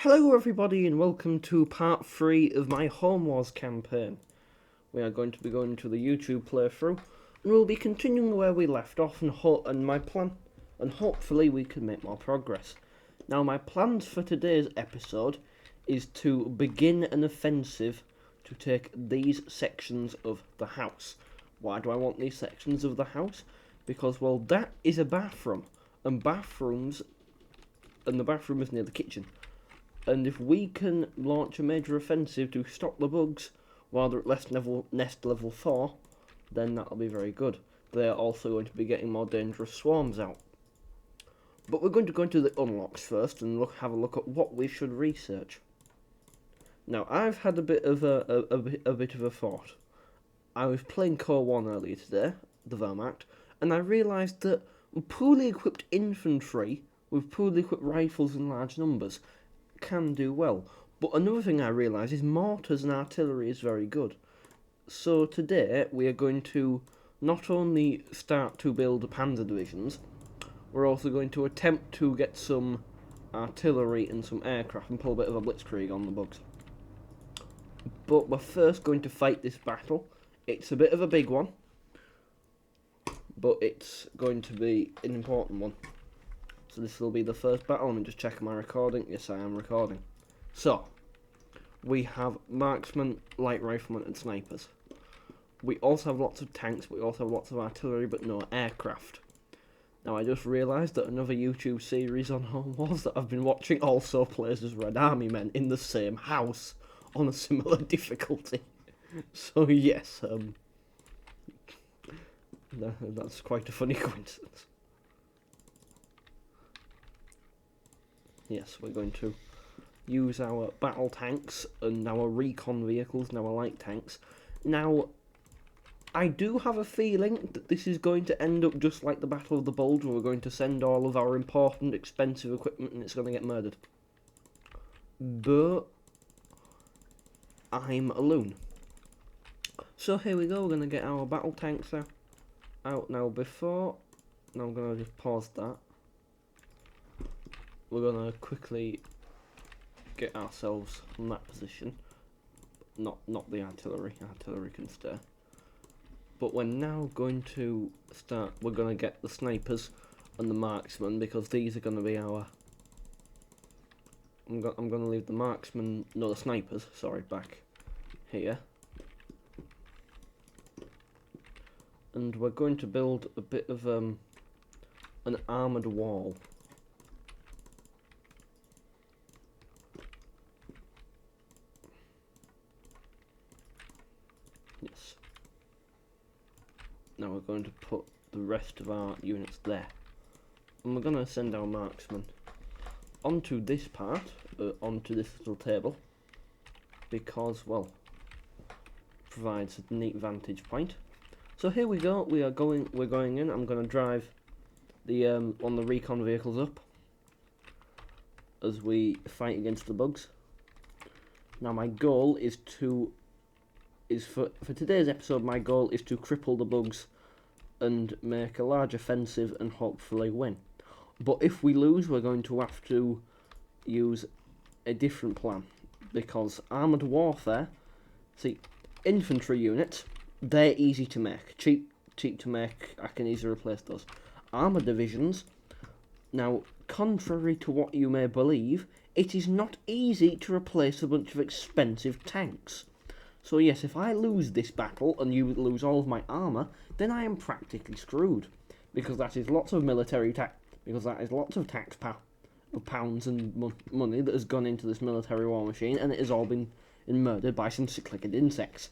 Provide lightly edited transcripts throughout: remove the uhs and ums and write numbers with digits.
Hello everybody and welcome to part 3 of my Home Wars campaign. We are going to be going to the YouTube playthrough and we'll be continuing where we left off and my plan, and hopefully we can make more progress. Now my plans for today's episode is to begin an offensive to take these sections of the house. Why do I want these sections of the house? Because, well, that is a bathroom, and the bathroom is near the kitchen. And if we can launch a major offensive to stop the bugs while they're at nest level 4, then that'll be very good. They're also going to be getting more dangerous swarms out. But we're going to go into the unlocks first and have a look at what we should research. Now, I've had a bit of a thought. I was playing COH1 earlier today, the Wehrmacht, and I realised that poorly equipped infantry with poorly equipped rifles in large numbers can do well. But another thing I realise is mortars and artillery is very good. So today we are going to not only start to build panzer divisions, we're also going to attempt to get some artillery and some aircraft and pull a bit of a blitzkrieg on the bugs. But we're first going to fight this battle. It's a bit of a big one, but it's going to be an important one. So this will be the first battle. Let me just check my recording. Yes, I am recording. So, we have marksmen, light riflemen and snipers. We also have lots of tanks, we also have lots of artillery, but no aircraft. Now, I just realised that another YouTube series on Home Wars that I've been watching also plays as Red Army men in the same house on a similar difficulty. So, yes, that's quite a funny coincidence. Yes, we're going to use our battle tanks and our recon vehicles and our light tanks. Now, I do have a feeling that this is going to end up just like the Battle of the Bulge, where we're going to send all of our important, expensive equipment and it's going to get murdered. But I'm a loon. So here we go, we're going to get our battle tanks out now. Now I'm going to just pause that. We're going to quickly get ourselves from that position. Not the artillery. Artillery can stay. But we're now going to start. We're going to get the snipers and the marksmen, because these are going to be our. I'm going to leave the marksmen. No, the snipers. Sorry, back here. And we're going to build a bit of an armoured wall. Yes. Now we're going to put the rest of our units there. And we're going to send our marksmen onto this part, onto this little table, because, well, provides a neat vantage point. So here we go, we're going in. I'm going to drive the on the recon vehicles up as we fight against the bugs. Now my goal is for today's episode, my goal is to cripple the bugs and make a large offensive and hopefully win. But if we lose, we're going to have to use a different plan, because armoured warfare, see, infantry units, they're easy to make, cheap to make. I can easily replace those. Armoured divisions, now, contrary to what you may believe, it is not easy to replace a bunch of expensive tanks. So yes, if I lose this battle and you lose all of my armour, then I am practically screwed, because that is lots of military lots of tax pounds and money that has gone into this military war machine, and it has all been murdered by some cyclic insects.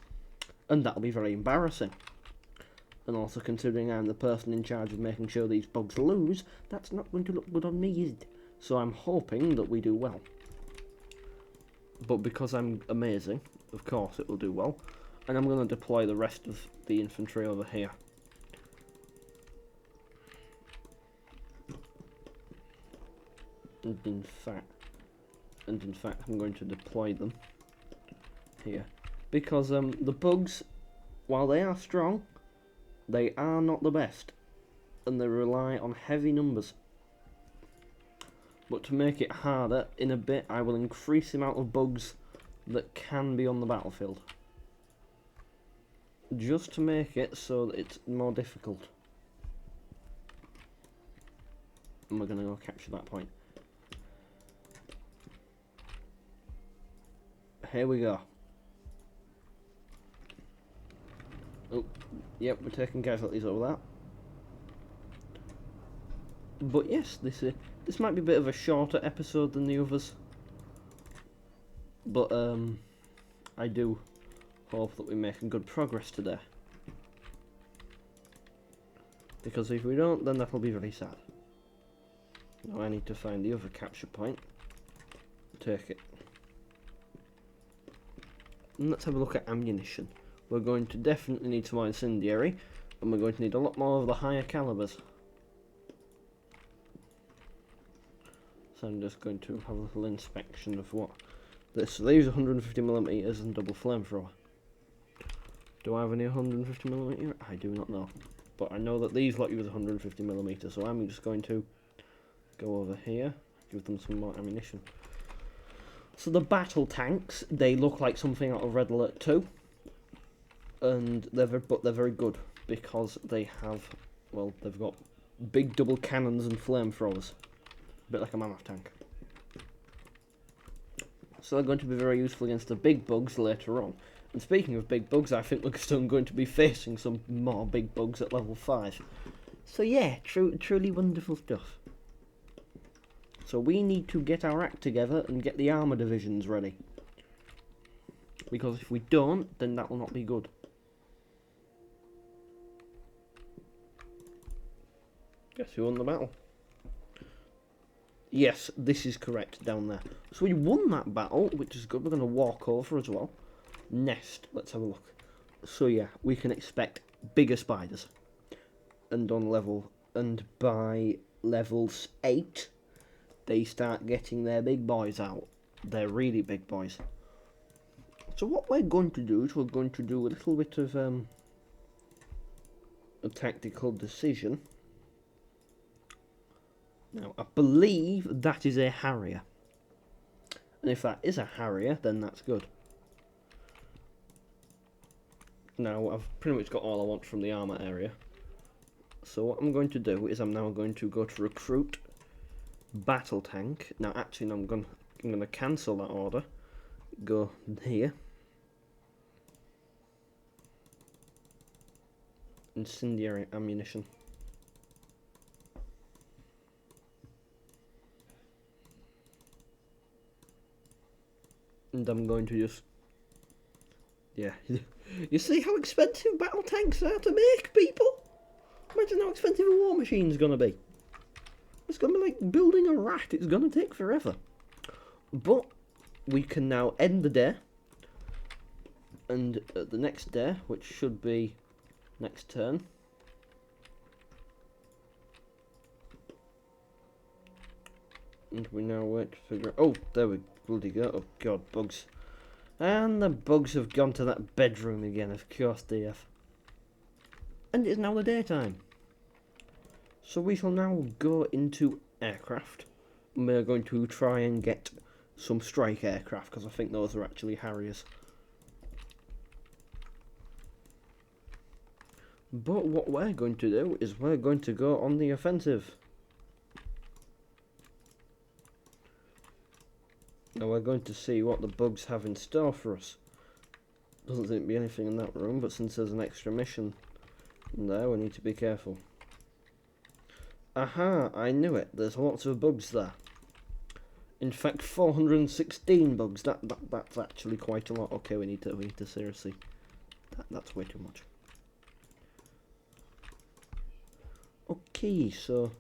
And that'll be very embarrassing. And also, considering I'm the person in charge of making sure these bugs lose, that's not going to look good on me, is it? So I'm hoping that we do well. But because I'm amazing, of course it will do well. And I'm going to deploy the rest of the infantry over here. And in fact I'm going to deploy them here. Because the bugs, while they are strong, they are not the best. And they rely on heavy numbers. But to make it harder, in a bit I will increase the amount of bugs that can be on the battlefield. Just to make it so that it's more difficult. And we're going to go capture that point. Here we go. Oh, yep, we're taking casualties over that. But yes, this might be a bit of a shorter episode than the others. But I do hope that we're making good progress today. Because if we don't, then that'll be very sad. Now I need to find the other capture point. Take it. And let's have a look at ammunition. We're going to definitely need some more incendiary, and we're going to need a lot more of the higher calibers. So I'm just going to have a little inspection of what this. So these 150mm and double flamethrower. Do I have any 150mm? I do not know, but I know that these lot use 150mm. So I'm just going to go over here, give them some more ammunition. So the battle tanks, they look like something out of Red Alert 2, and they're very good because they have, well, they've got big double cannons and flamethrowers, a bit like a mammoth tank. So they're going to be very useful against the big bugs later on. And speaking of big bugs, I think we're still going to be facing some more big bugs at level 5. So yeah, truly wonderful stuff. So we need to get our act together and get the armour divisions ready. Because if we don't, then that will not be good. Guess who won the battle? Yes, this is correct, down there. So we won that battle, which is good. We're going to walk over as well. Nest, let's have a look. So yeah, we can expect bigger spiders. And by levels 8... they start getting their big boys out. They're really big boys. So what we're going to do is we're going to do a little bit of a tactical decision. Now, I believe that is a Harrier. And if that is a Harrier, then that's good. Now, I've pretty much got all I want from the armour area. So what I'm going to do is I'm now going to go to recruit battle tank. Now actually, no, I'm going to cancel that order. Go here. Incendiary ammunition. And I'm going to just... yeah. You see how expensive battle tanks are to make, people? Imagine how expensive a war machine's going to be. It's going to be like building a rat. It's going to take forever. But we can now end the day. And the next day, which should be next turn. And we now wait to figure out... oh, there we bloody go. Oh, God, bugs. And the bugs have gone to that bedroom again. Of course they have. And it's now the daytime. So we shall now go into aircraft. And we're going to try and get some strike aircraft, because I think those are actually Harriers. But what we're going to do is we're going to go on the offensive. Now we're going to see what the bugs have in store for us. Doesn't seem to be anything in that room, but since there's an extra mission in there, we need to be careful. Aha, I knew it. There's lots of bugs there. In fact, 416 bugs. That's actually quite a lot. Okay, we need to seriously. That's way too much. Okay, so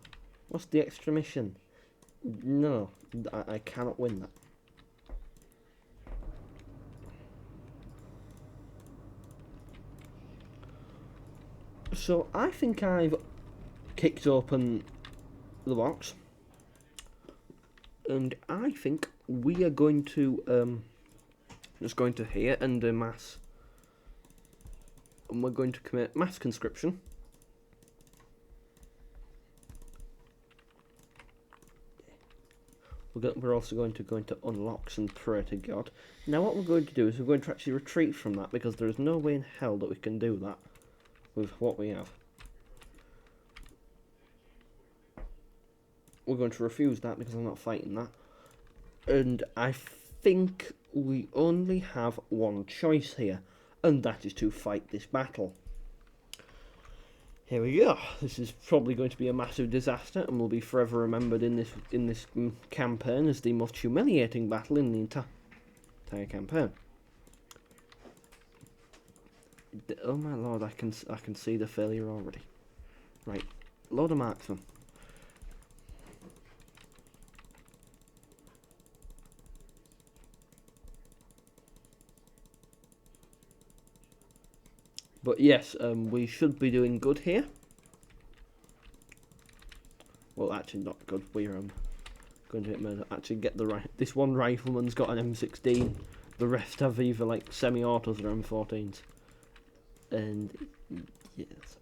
what's the extra mission? No, I cannot win that. So I think I've kicked open the box, and I think we are going to just going to here and mass, and we're going to commit mass conscription. We're also going to go into unlocks and pray to God. Now what we're going to do is we're going to actually retreat from that, because there is no way in hell that we can do that with what we have. We're going to refuse that because I'm not fighting that. And I think we only have one choice here, and that is to fight this battle. Here we go. This is probably going to be a massive disaster, and will be forever remembered in this campaign as the most humiliating battle in the entire campaign. Oh my lord! I can see the failure already. Right, load of marksmen. But yes, we should be doing good here. Well, actually not good. We're going to hit murder. Actually get the right. This one rifleman's got an M16. The rest have either like semi-autos or M14s. And yes,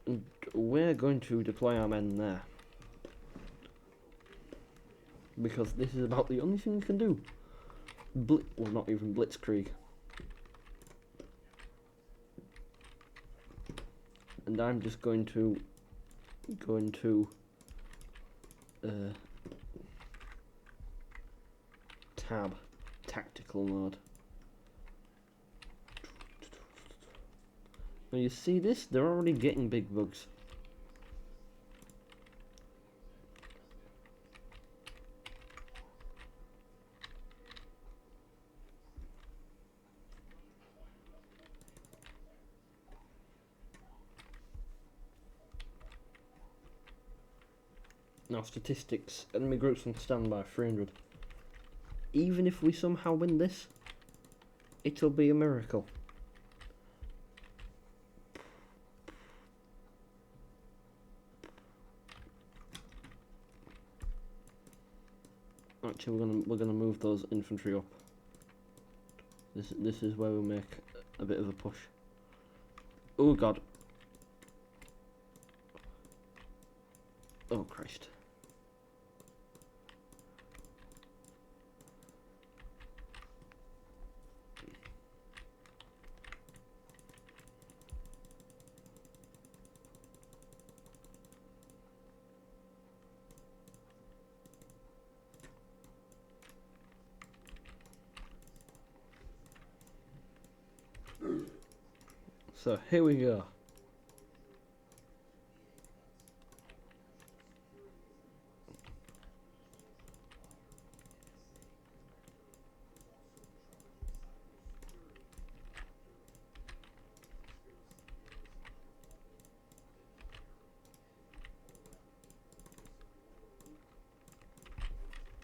and we're going to deploy our men there, because this is about the only thing we can do. Well, not even blitzkrieg. And I'm just going to tab tactical mode. Now you see this? They're already getting big bugs. Now statistics, enemy groups on standby, 300. Even if we somehow win this, it'll be a miracle. Actually, we're gonna move those infantry up. This is where we make a bit of a push. Oh god. Oh Christ. So here we go.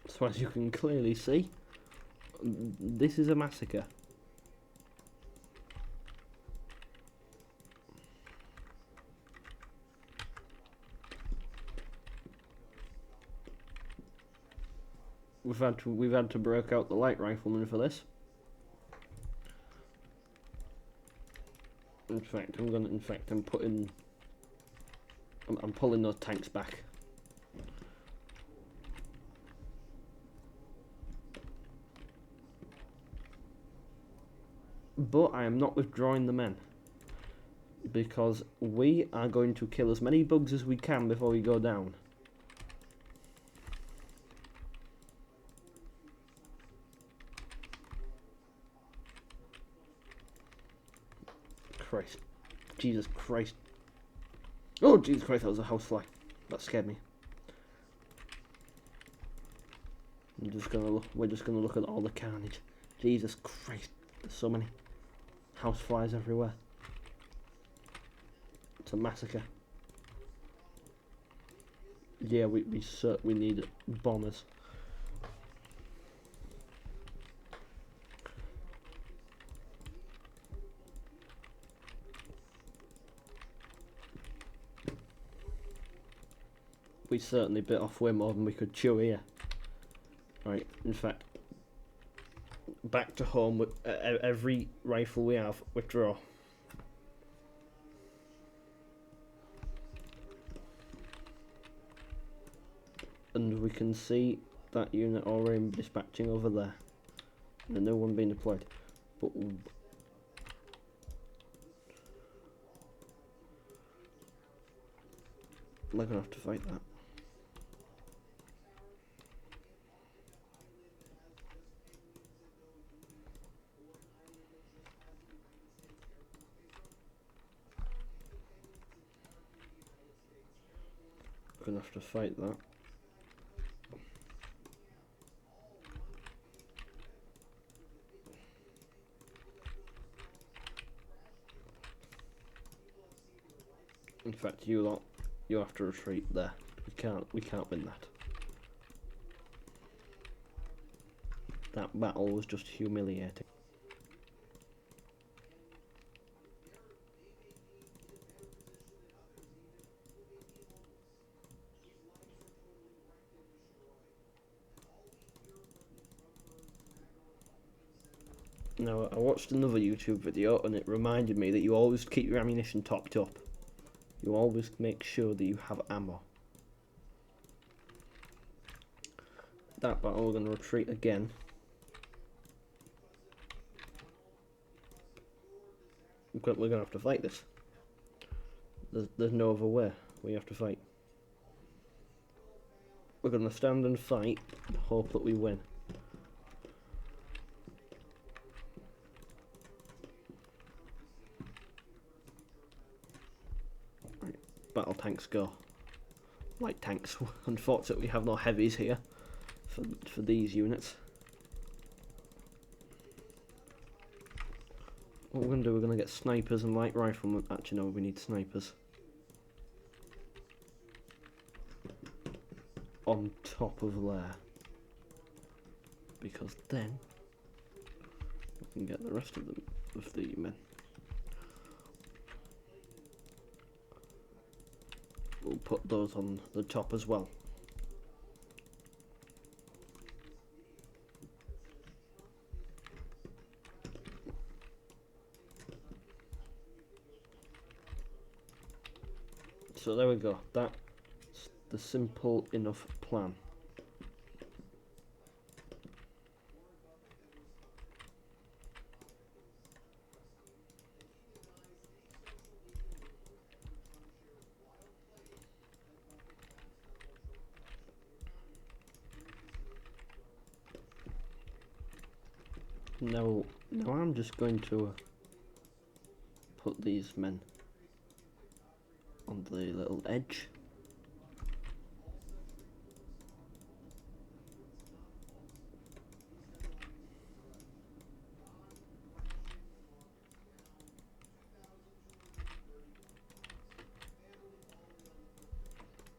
So as you can clearly see, this is a massacre. We've had to break out the light riflemen for this. In fact, I'm pulling those tanks back. But I am not withdrawing the men, because we are going to kill as many bugs as we can before we go down. Christ. Jesus Christ. Oh, Jesus Christ, that was a housefly. That scared me. We're just gonna look at all the carnage. Jesus Christ, there's so many houseflies everywhere. It's a massacre. Yeah, we need bombers. We certainly bit off way more than we could chew here. Right, in fact, back to home with every rifle we have, withdraw. And And we can see that unit already dispatching over there. And no one being deployed. But we're gonna have to fight that. We're gonna have to fight that. In fact, you lot, you have to retreat there. We can't win that. That battle was just humiliating. Now, I watched another YouTube video and it reminded me that you always keep your ammunition topped up. You always make sure that you have ammo. That battle, we're going to retreat again. We're going to have to fight this. There's no other way. We have to fight. We're going to stand and fight and hope that we win. Right, battle tanks go. Light tanks. Unfortunately, we have no heavies here for these units. What we're going to do, we're going to get snipers and light riflemen. Actually, no, we need snipers. On top of there. Because then we can get the rest of the men. We'll put those on the top as well. So there we go. That's the simple enough plan. Now I'm just going to put these men on the little edge.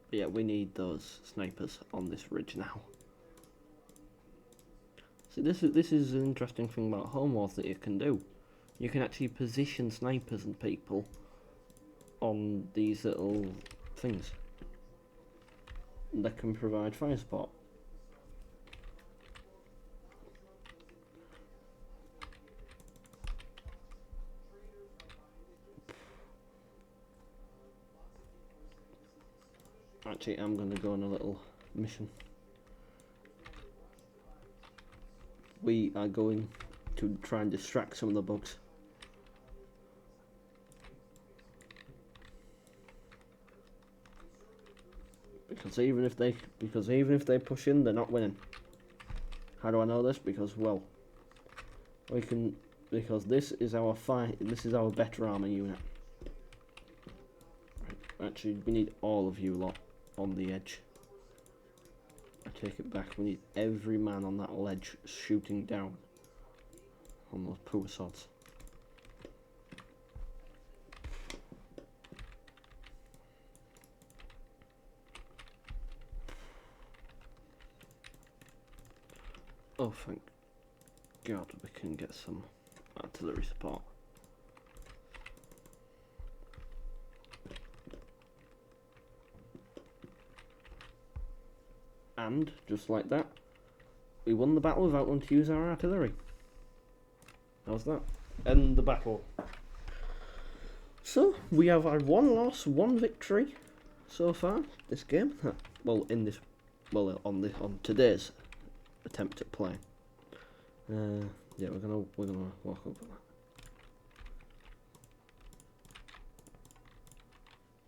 But yeah, we need those snipers on this ridge now. See, this is an interesting thing about Home Wars that you can do. You can actually position snipers and people on these little things that can provide fire support. Actually, I'm going to go on a little mission. We are going to try and distract some of the bugs. Because even if they push in, they're not winning. How do I know this? Because, well, because this is our better armor unit. Right, actually, we need all of you lot on the edge. I take it back. We need every man on that ledge shooting down on those poor sods. Oh, thank God we can get some artillery support. And, just like that, we won the battle without wanting to use our artillery. How's that? End the battle. So, we have had one loss, one victory so far, this game. Well, in this well, on today's attempt at playing. Yeah, we're gonna walk over that.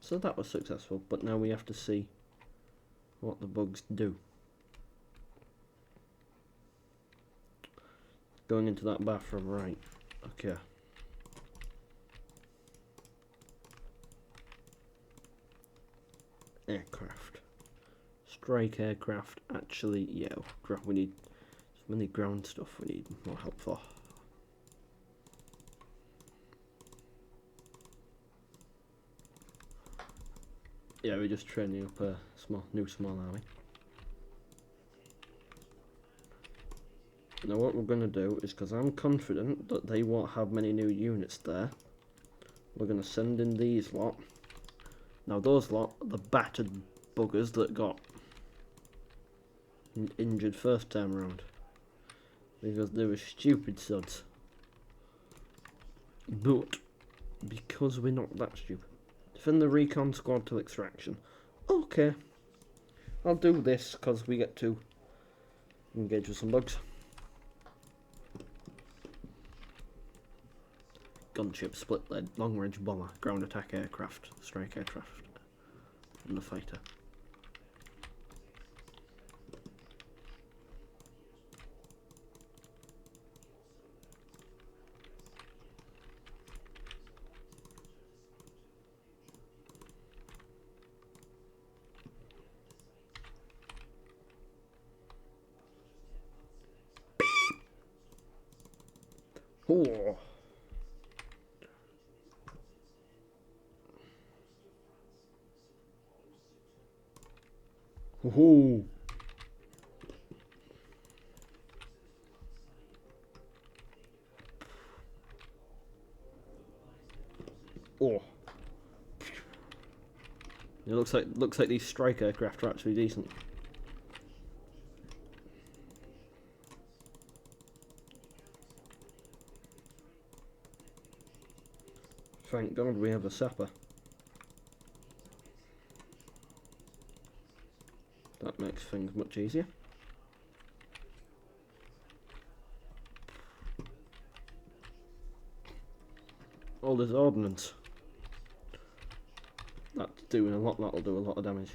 So that was successful, but now we have to see what the bugs do. Going into that bathroom, right? Okay. Aircraft. Strike aircraft. Actually, yeah, we need many ground stuff. We need more help for. Yeah, we're just training up a new small army. Now what we're going to do is, because I'm confident that they won't have many new units there, we're going to send in these lot. Now those lot are the battered buggers that got injured first time around, because they were stupid sods. But because we're not that stupid, defend the recon squad till extraction. Okay, I'll do this because we get to engage with some bugs. Gunship, split lead, long range bomber, ground attack aircraft, strike aircraft, and the fighter. Oh. Ooh. Oh. It looks like these strike aircraft are actually decent. Thank God we have a sapper. That makes things much easier. All this ordnance. That's doing a lot, that'll do a lot of damage.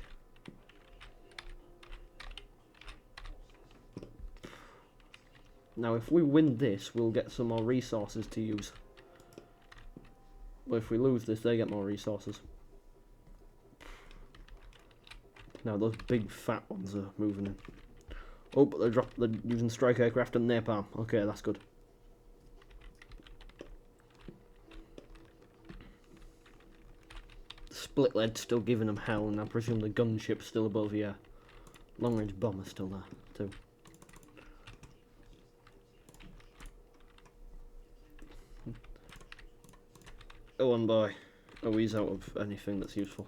Now if we win this, we'll get some more resources to use. But if we lose this, they get more resources. Now those big fat ones are moving in. Oh, but they're using strike aircraft and napalm. Okay, that's good. Split lead still giving them hell, and I presume the gunship's still above here. Long range bomber's still there too. Go on, boy. Oh, he's out of anything that's useful.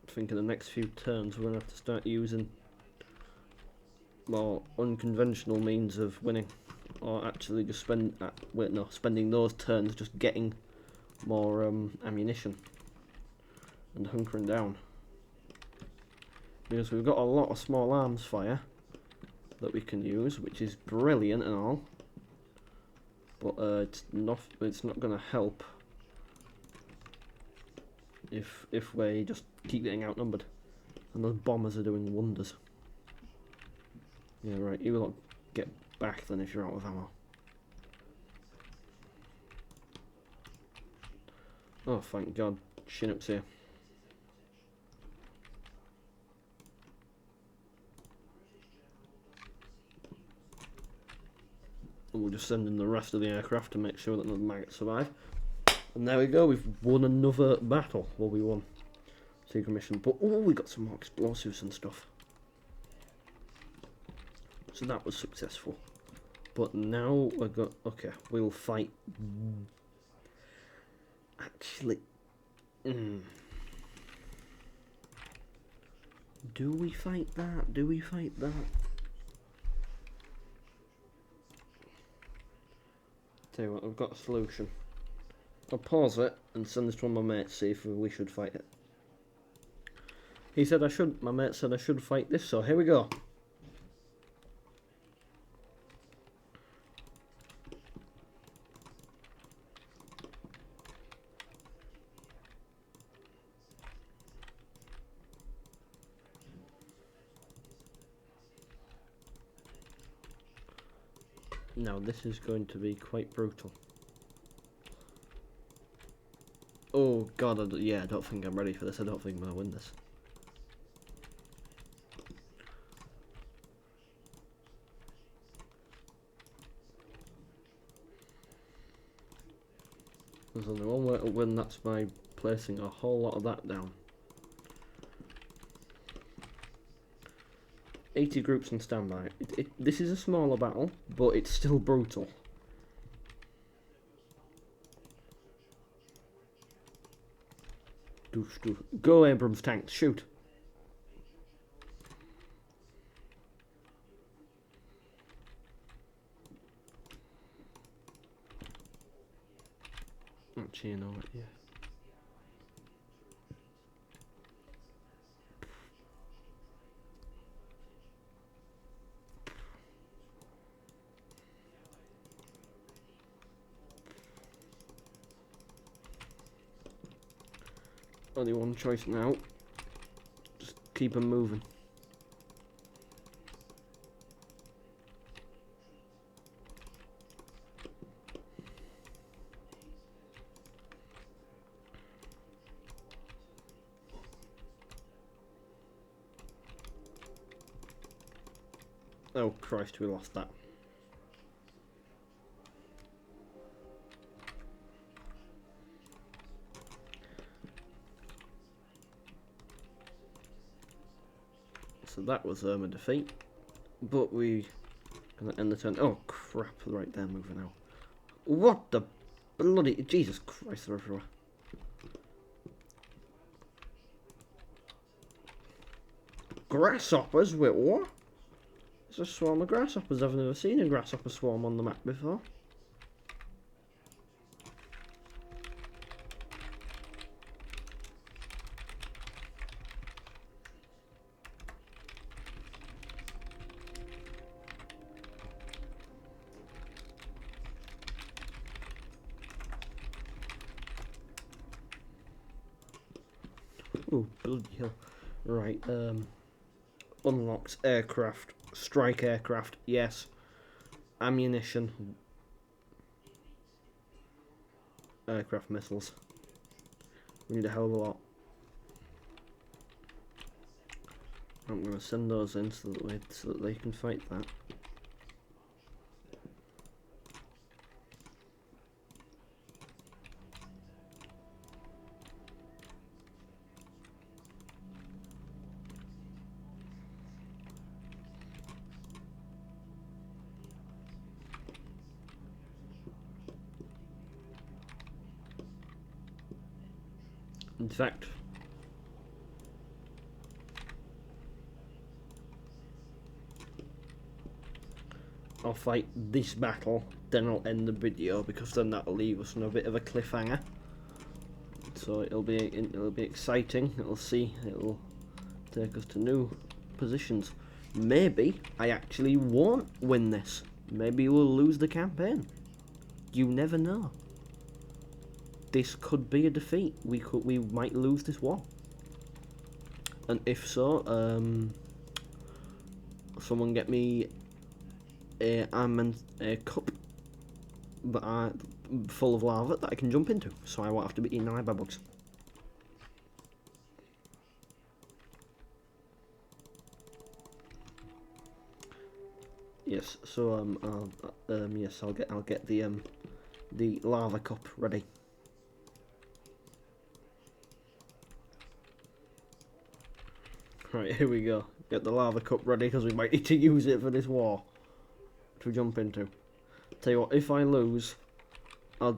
I think in the next few turns we're going to have to start using more unconventional means of winning, or actually just spending those turns just getting more ammunition and hunkering down, because we've got a lot of small arms fire that we can use, which is brilliant and all, but it's not going to help if we just keep getting outnumbered, and those bombers are doing wonders. Yeah, right, you will get back then if you're out of ammo. Oh, thank God, Chinook's here. We'll just send in the rest of the aircraft to make sure that the maggots survive. And there we go, we've won another battle. Well, we won secret mission, but oh, we got some more explosives and stuff. So that was successful. But now we've got, okay, we'll fight. Actually, do we fight that? Do we fight that? Tell you what, I've got a solution. I'll pause it and send this to one of my mates, see if we should fight it. He said I should, my mate said I should fight this, so here we go. Now this is going to be quite brutal. Oh god, I don't think I'm ready for this. I don't think I'm going to win this. There's only one way to win, that's by placing a whole lot of that down. 80 groups on standby. This is a smaller battle, but it's still brutal. Go Abrams tanks, shoot. Actually, you know what, yeah. Only one choice now. Just keep them moving. Oh Christ, we lost that. So that was a defeat, but we gonna end the turn. Oh crap! Right, they're moving out. What the bloody Jesus Christ! They're everywhere. Grasshoppers? Wait, what? There's a swarm of grasshoppers. I've never seen a grasshopper swarm on the map before. Oh, bloody hell. Right, unlocks aircraft, strike aircraft, yes. Ammunition, aircraft missiles. We need a hell of a lot. I'm going to send those in so that they can fight that. In fact, I'll fight this battle, then I'll end the video because then that'll leave us on a bit of a cliffhanger. So it'll be exciting. It'll take us to new positions. Maybe I actually won't win this. Maybe we'll lose the campaign. You never know. This could be a defeat. We might lose this war. And if so, someone get me a cup, but full of lava that I can jump into, so I won't have to be eaten alive by bugs. Yes. So yes, I'll get the lava cup ready. Right, here we go. Get the lava cup ready because we might need to use it for this war to jump into. Tell you what, if I lose, I'll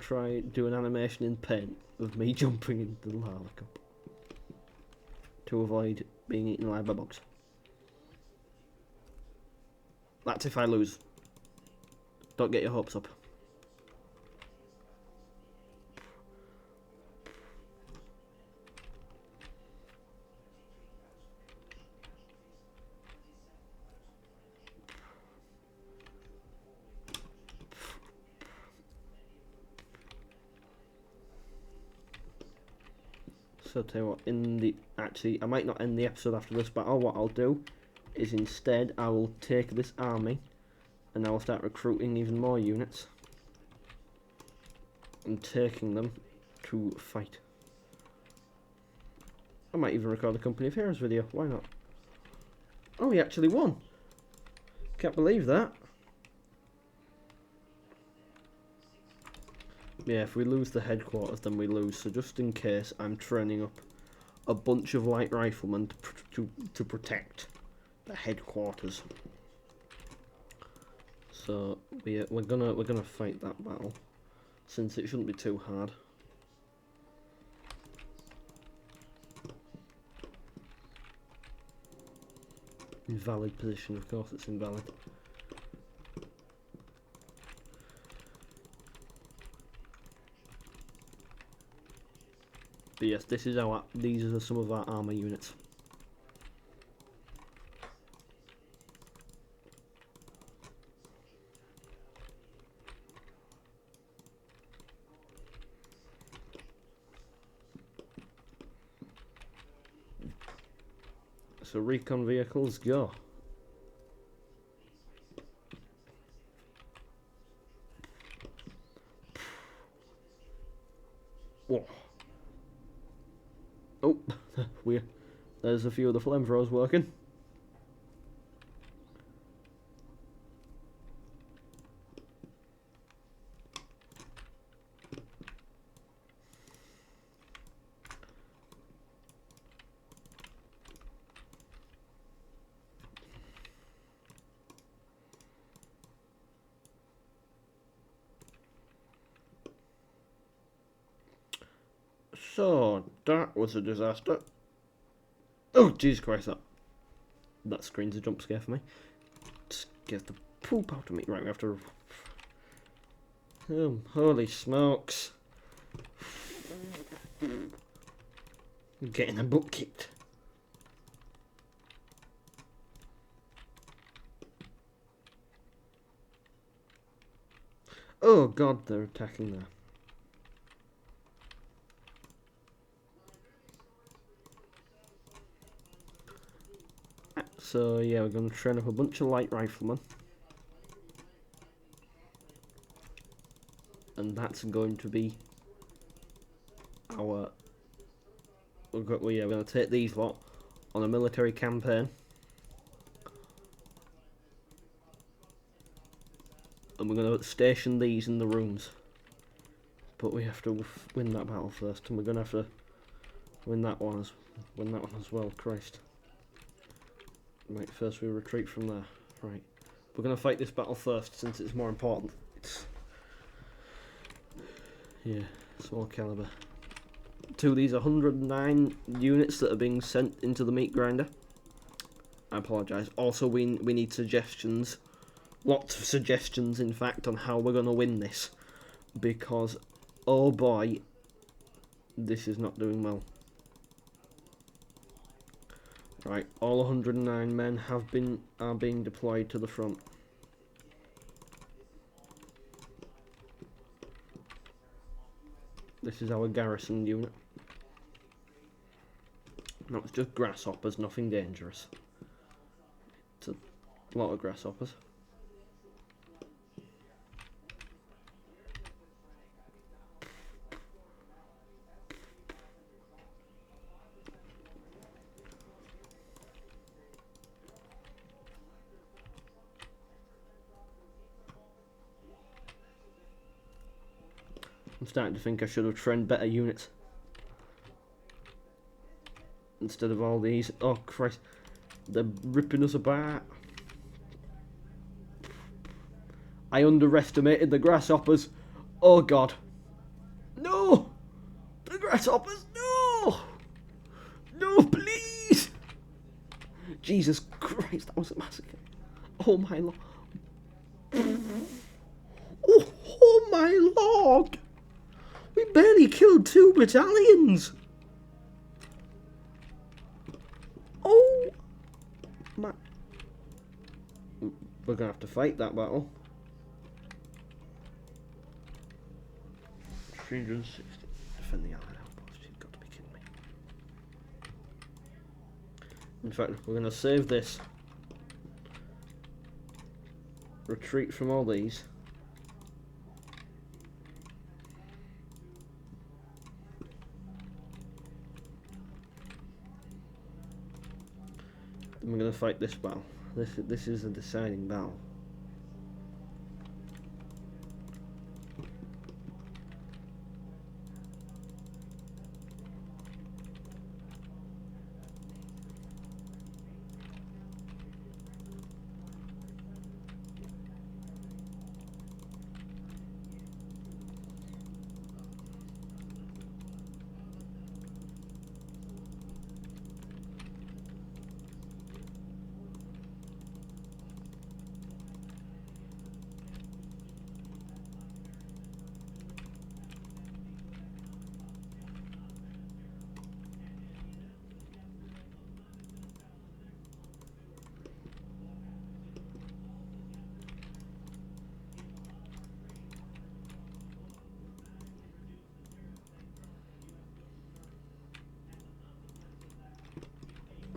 try do an animation in paint of me jumping into the lava cup to avoid being eaten alive by bugs. That's if I lose. Don't get your hopes up. So tell you what, actually I might not end the episode after this battle. What I'll do is instead I will take this army and I will start recruiting even more units and taking them to fight. I might even record a Company of Heroes video, why not? Oh, we actually won! Can't believe that. Yeah, if we lose the headquarters, then we lose. So just in case, I'm training up a bunch of light riflemen to protect the headquarters. So we're gonna fight that battle, since it shouldn't be too hard. Invalid position, of course it's invalid. But yes, these are some of our armor units. So recon vehicles, go. Whoa. Oh, there's a few of the flamethrowers working. So, that was a disaster. Oh, Jesus Christ, that screen's a jump scare for me. Scares the poop out of me. Right, we have to... holy smokes. I'm getting a butt kicked. Oh God, they're attacking there. So yeah, we're going to train up a bunch of light riflemen. And that's going to be our... we're going to take these lot on a military campaign. And we're going to station these in the rooms. But we have to win that battle first, and we're going to have to win that one as well, Christ. Right, first we retreat from there. Right, we're going to fight this battle first since it's more important. Yeah, small caliber. These are 109 units that are being sent into the meat grinder. I apologise. Also, we need suggestions. Lots of suggestions, in fact, on how we're going to win this. Because, oh boy, this is not doing well. Right, all 109 men are being deployed to the front. This is our garrison unit. No, it's just grasshoppers, nothing dangerous. It's a lot of grasshoppers. I'm starting to think I should have trained better units instead of all these. Oh Christ, they're ripping us apart. I underestimated the grasshoppers. Oh God, no, the grasshoppers, no, no, please. Jesus Christ, that was a massacre. Oh my Lord. Oh, oh my lord! We barely killed 2 battalions! Oh my... We're gonna have to fight that battle. 360. Defend the Allied outpost. You've got to be kidding me. In fact, we're gonna save this. Retreat from all these. And we're gonna fight this battle. This is a deciding battle.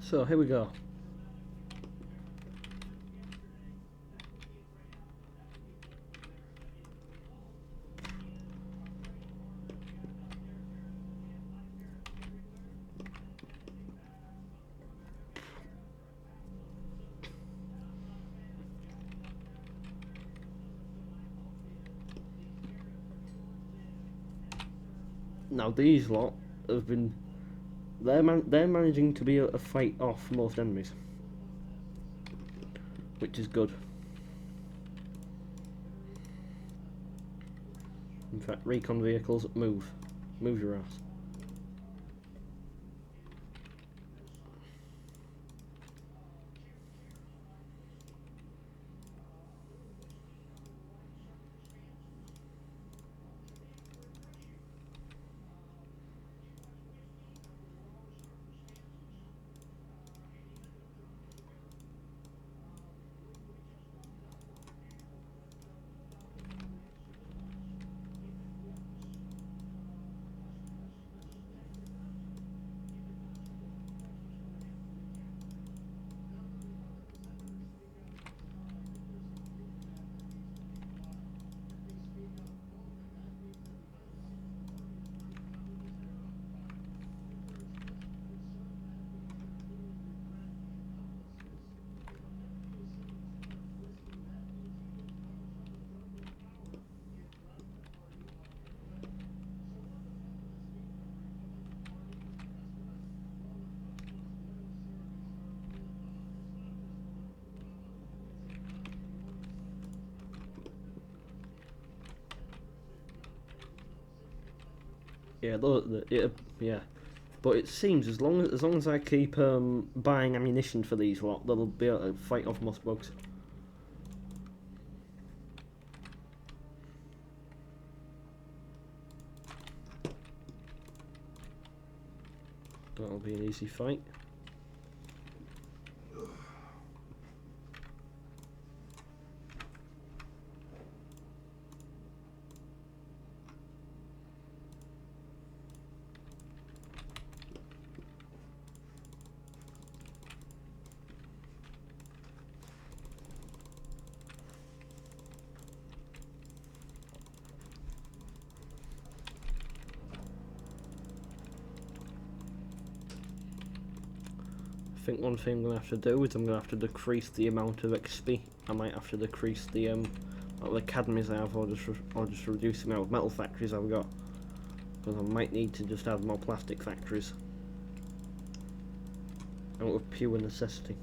So here we go. Now these lot have been... They're managing to be able to fight off most enemies, which is good. In fact, recon vehicles, move your ass. Yeah, yeah. But it seems as long as I keep buying ammunition for these lot, they'll be able to fight off most bugs. That'll be an easy fight. I think one thing I'm going to have to do is I'm going to have to decrease the amount of XP. I might have to decrease the academies I have, or just reduce the amount of metal factories I've got, because I might need to just have more plastic factories out of pure necessity.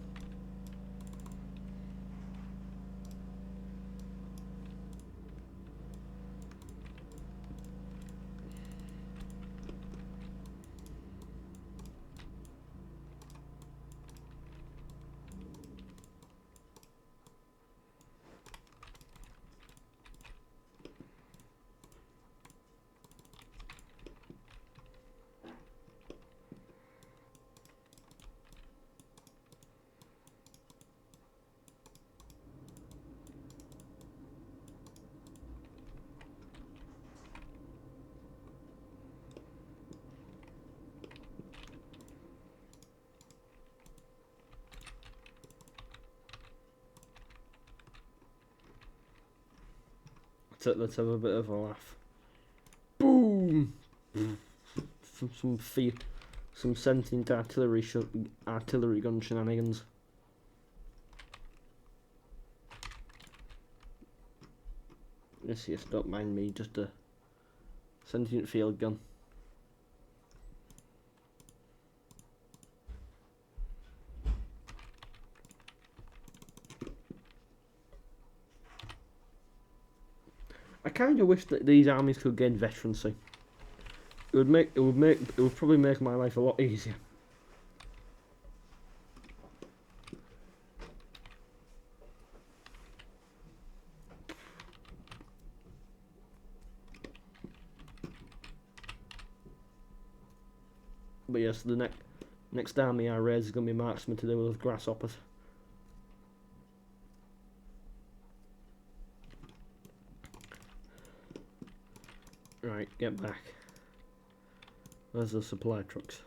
Let's have a bit of a laugh. Boom! Some sentient artillery gun shenanigans. Yes, don't mind me, just a sentient field gun. I kind of wish that these armies could gain veterancy. It would probably make my life a lot easier. But yes, the next army I raise is going to be marksmen to deal with grasshoppers. Right, get back. Where's the supply trucks?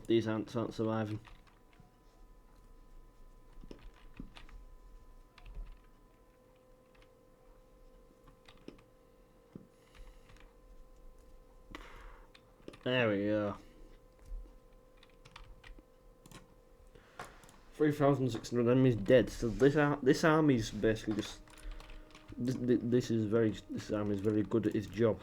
These ants aren't surviving. There we go. 3,600 enemies dead. So this army's basically just this army's very good at its job.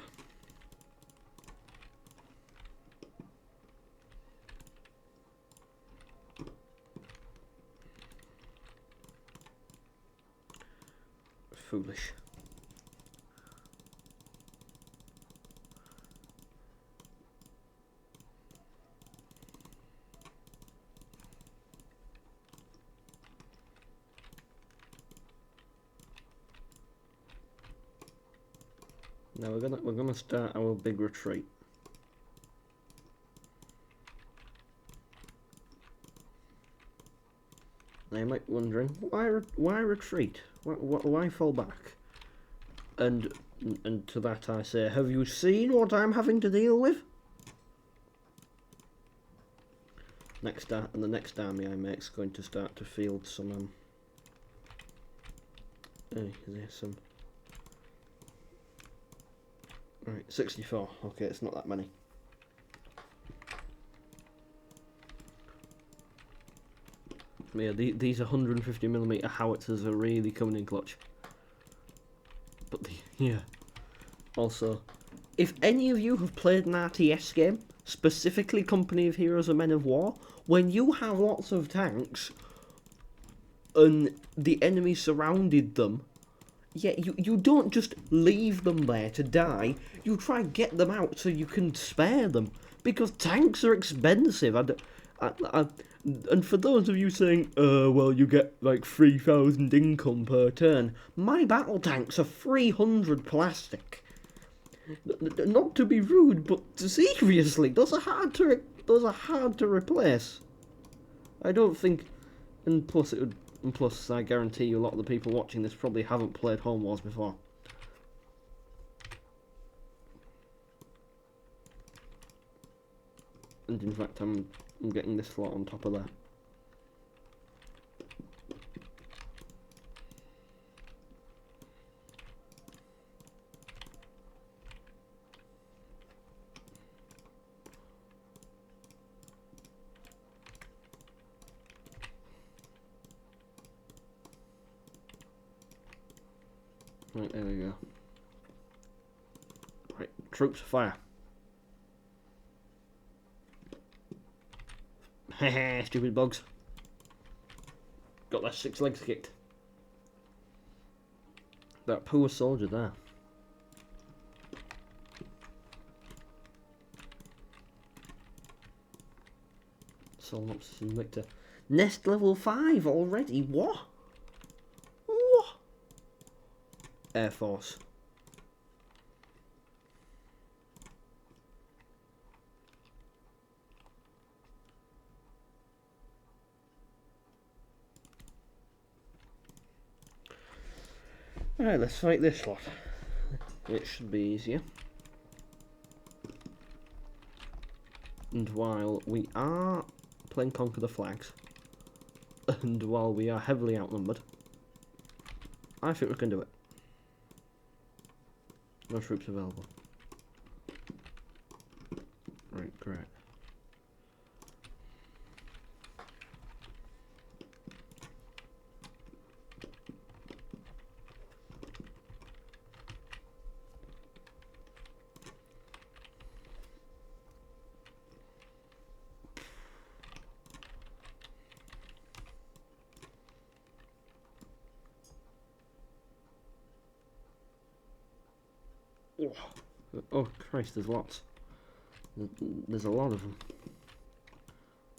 Foolish. Now we're gonna start our big retreat. Now you might be wondering why retreat? Why fall back? And to that I say, have you seen what I'm having to deal with? The next army I make is going to start to field some there's some. Right, 64. Okay, it's not that many. Yeah, these 150mm howitzers are really coming in clutch. But yeah. Also, if any of you have played an RTS game, specifically Company of Heroes and Men of War, when you have lots of tanks and the enemy surrounded them, yeah, you don't just leave them there to die. You try and get them out so you can spare them, because tanks are expensive. And for those of you saying, well, you get like 3,000 income per turn, my battle tanks are 300 plastic. Not to be rude, but seriously, those are hard to replace. I don't think, and plus I guarantee you a lot of the people watching this probably haven't played Home Wars before. And in fact, I'm getting this slot on top of that. Right, there we go. Right, troops, fire. Hehe, stupid bugs. Got their 6 legs kicked. That poor soldier there. Solenopsis Invicta. Nest level 5 already? What? What? Air Force. Alright, let's fight this lot. It should be easier. And while we are playing Conquer the Flags, and while we are heavily outnumbered, I think we can do it. No troops available. Right, great. Oh Christ, there's lots. There's a lot of them.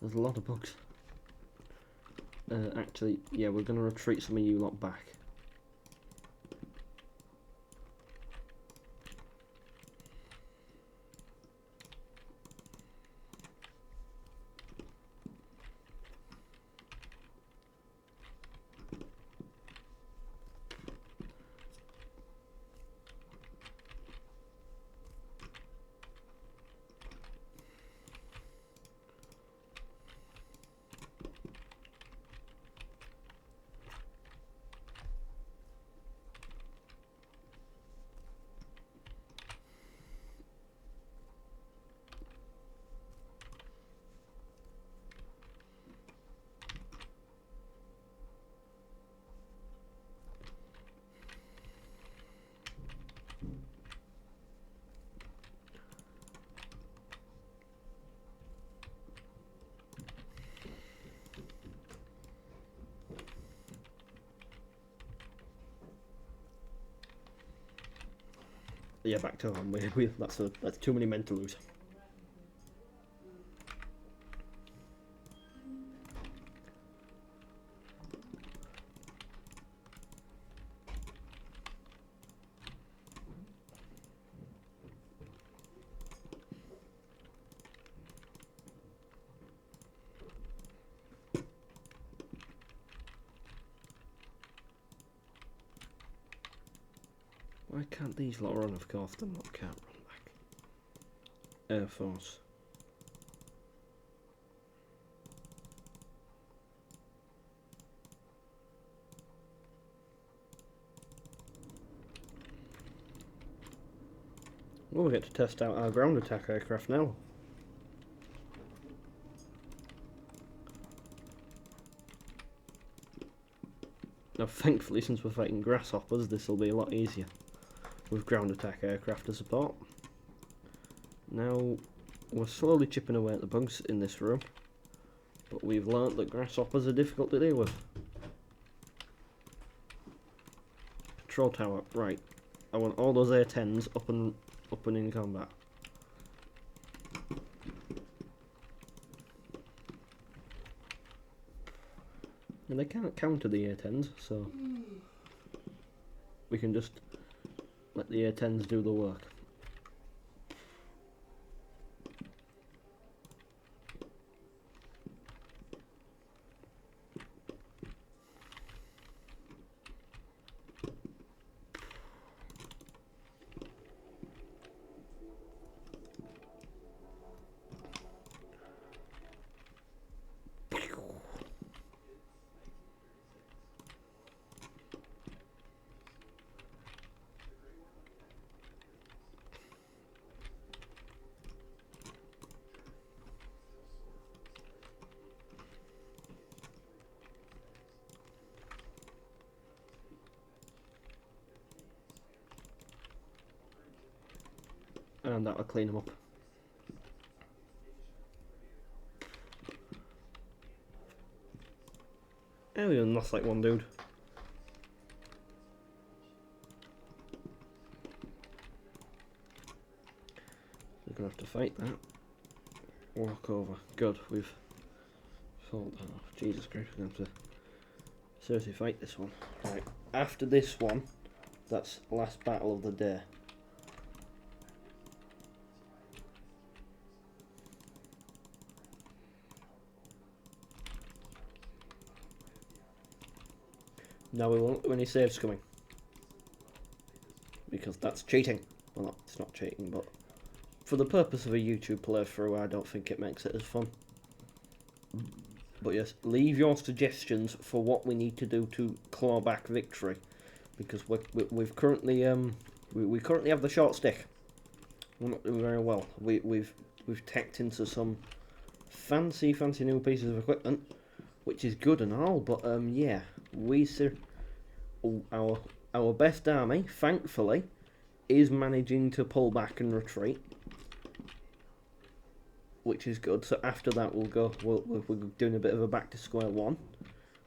There's a lot of bugs. Actually, yeah, we're going to retreat some of you lot back. Yeah, back to home. That's too many men to lose. Why can't these lot run? Of course, them lot can't run back. Air Force. Well, we get to test out our ground attack aircraft now. Now, thankfully, since we're fighting grasshoppers, this will be a lot easier with ground attack aircraft to support. Now, we're slowly chipping away at the bugs in this room, but we've learnt that grasshoppers are difficult to deal with. Control tower, right. I want all those A-10s up and in combat. And they can't counter the A-10s, so we can just let the A-10s do the work. And that'll clean them up. There we go, lost like one dude. We're gonna have to fight that. Walk over. Good, we've called? Oh, Jesus Christ, we're going to have to seriously fight this one. Right, after this one, that's the last battle of the day. Now we won't do any saves coming. Because that's cheating. Well, no, it's not cheating, but for the purpose of a YouTube playthrough, I don't think it makes it as fun. But yes, leave your suggestions for what we need to do to claw back victory, because we've currently we currently have the short stick. We're not doing very well. We've tacked into some fancy new pieces of equipment, which is good and all. But yeah, our best army, thankfully, is managing to pull back and retreat, which is good. So after that, we're doing a bit of a back to square one.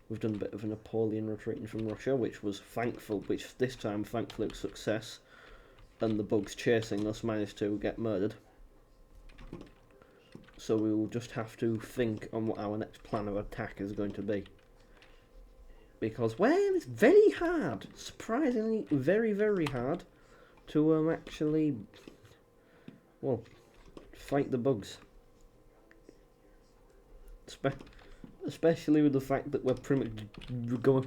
We've done a bit of a Napoleon retreating from Russia, which this time thankfully was success, and the bugs chasing us managed to get murdered. So we will just have to think on what our next plan of attack is going to be. Because, well, it's very hard, surprisingly very, very hard to actually, well, fight the bugs. Especially with the fact that we're pretty much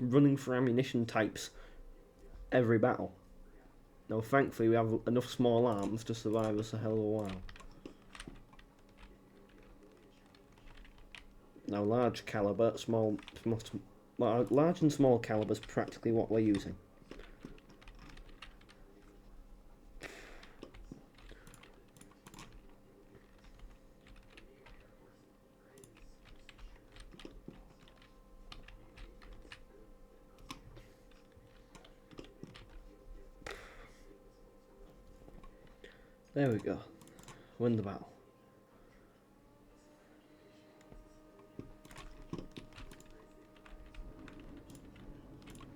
running for ammunition types every battle. Now, thankfully, we have enough small arms to survive us a hell of a while. Now, large caliber, large and small caliber is practically what we're using. There we go. Win the battle.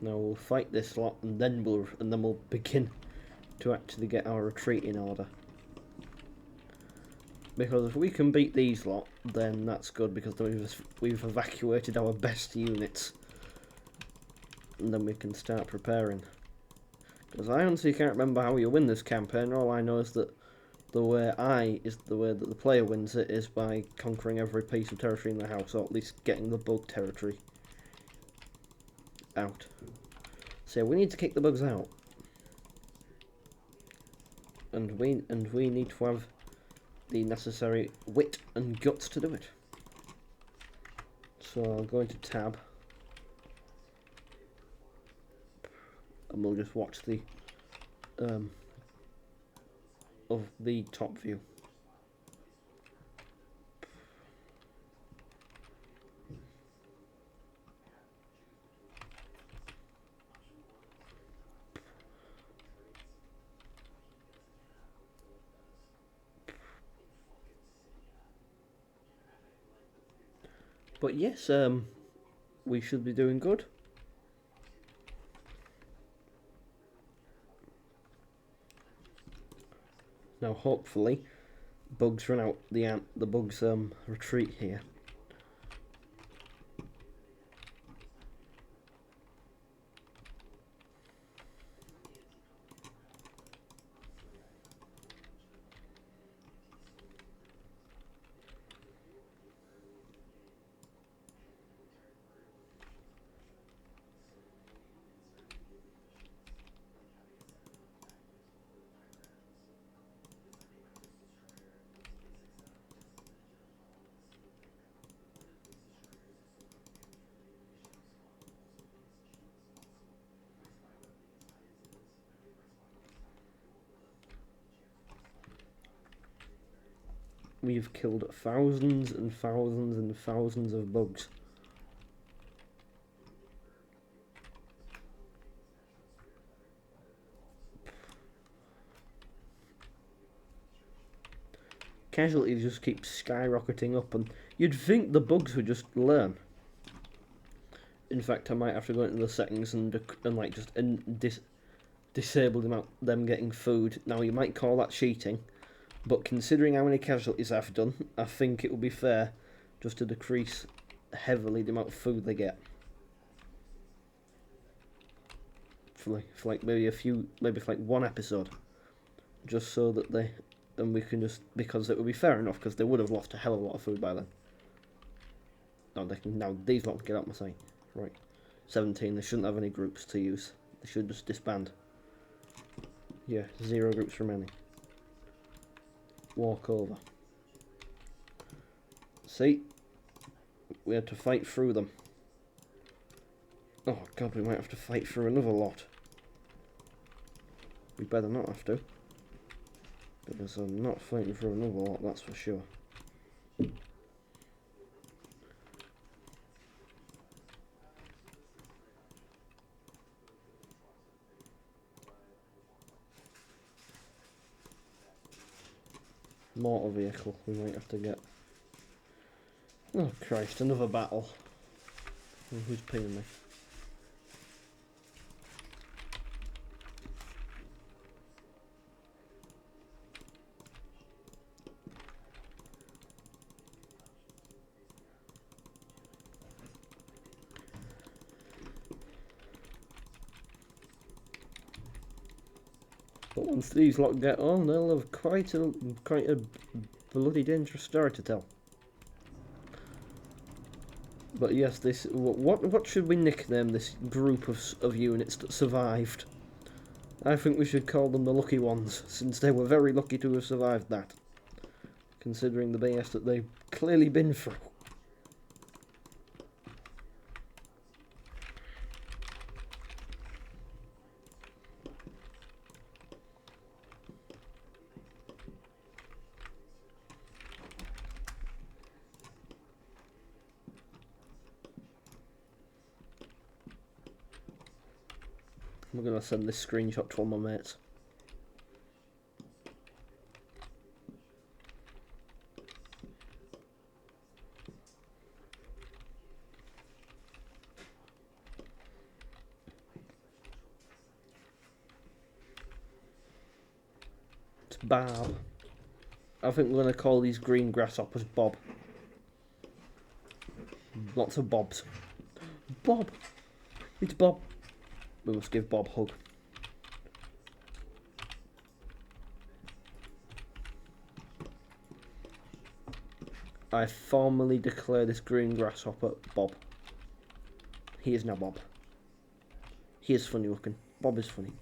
Now we'll fight this lot, and then we'll begin to actually get our retreat in order. Because if we can beat these lot, then that's good, because we've evacuated our best units, and then we can start preparing. Because I honestly can't remember how you win this campaign. All I know is that the way that the player wins it is by conquering every piece of territory in the house, or at least getting the bug territory out. So we need to kick the bugs out, and we need to have the necessary wit and guts to do it. So I'll go into tab, and we'll just watch the of the top view. But yes, we should be doing good. Now, hopefully, bugs run out. The bugs retreat here. We've killed thousands and thousands and thousands of bugs. Casualties just keep skyrocketing up, and you'd think the bugs would just learn. In fact, I might have to go into the settings and like just disable them getting food. Now, you might call that cheating, but considering how many casualties I've done, I think it would be fair just to decrease heavily the amount of food they get. For like maybe for like one episode, just so that we can just, because it would be fair enough, because they would have lost a hell of a lot of food by then. Now these lot get out my sight. Right, 17. They shouldn't have any groups to use. They should just disband. Yeah, 0 groups remaining. Walk over. See, we had to fight through them. Oh god, we might have to fight through another lot. We better not have to, because I'm not fighting through another lot, that's for sure. Mortar vehicle we might have to get. Oh Christ, another battle. Oh, who's pinging me? But once these lot get on, they'll have quite a bloody dangerous story to tell. But yes, this what should we nickname this group of units that survived? I think we should call them the lucky ones, since they were very lucky to have survived that, considering the BS that they've clearly been through. I'm going to send this screenshot to all my mates. It's Bob. I think we're going to call these green grasshoppers Bob. Lots of Bobs. Bob! It's Bob. We must give Bob a hug. I formally declare this green grasshopper Bob. He is now Bob. He is funny looking. Bob is funny.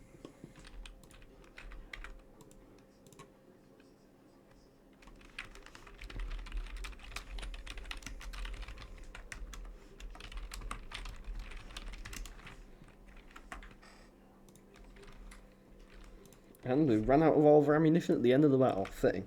And we ran out of all of our ammunition at the end of the battle. Fitting.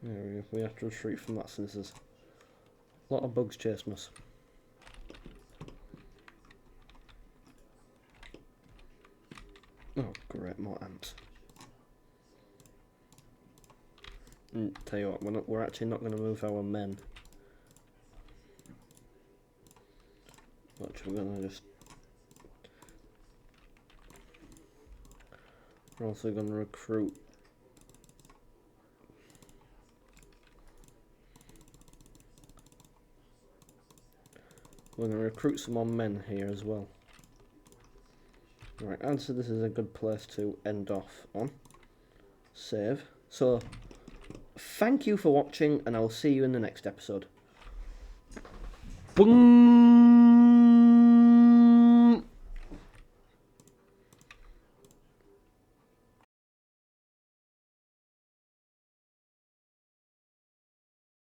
There we go. We have to retreat from that since there's a lot of bugs chasing us. Oh great, more ants. Tell you what, we're actually not going to move our men. Actually, we're going to just... We're also going to recruit... We're going to recruit some more men here as well. Right, and so this is a good place to end off on. Save. So... Thank you for watching, and I'll see you in the next episode. Boom!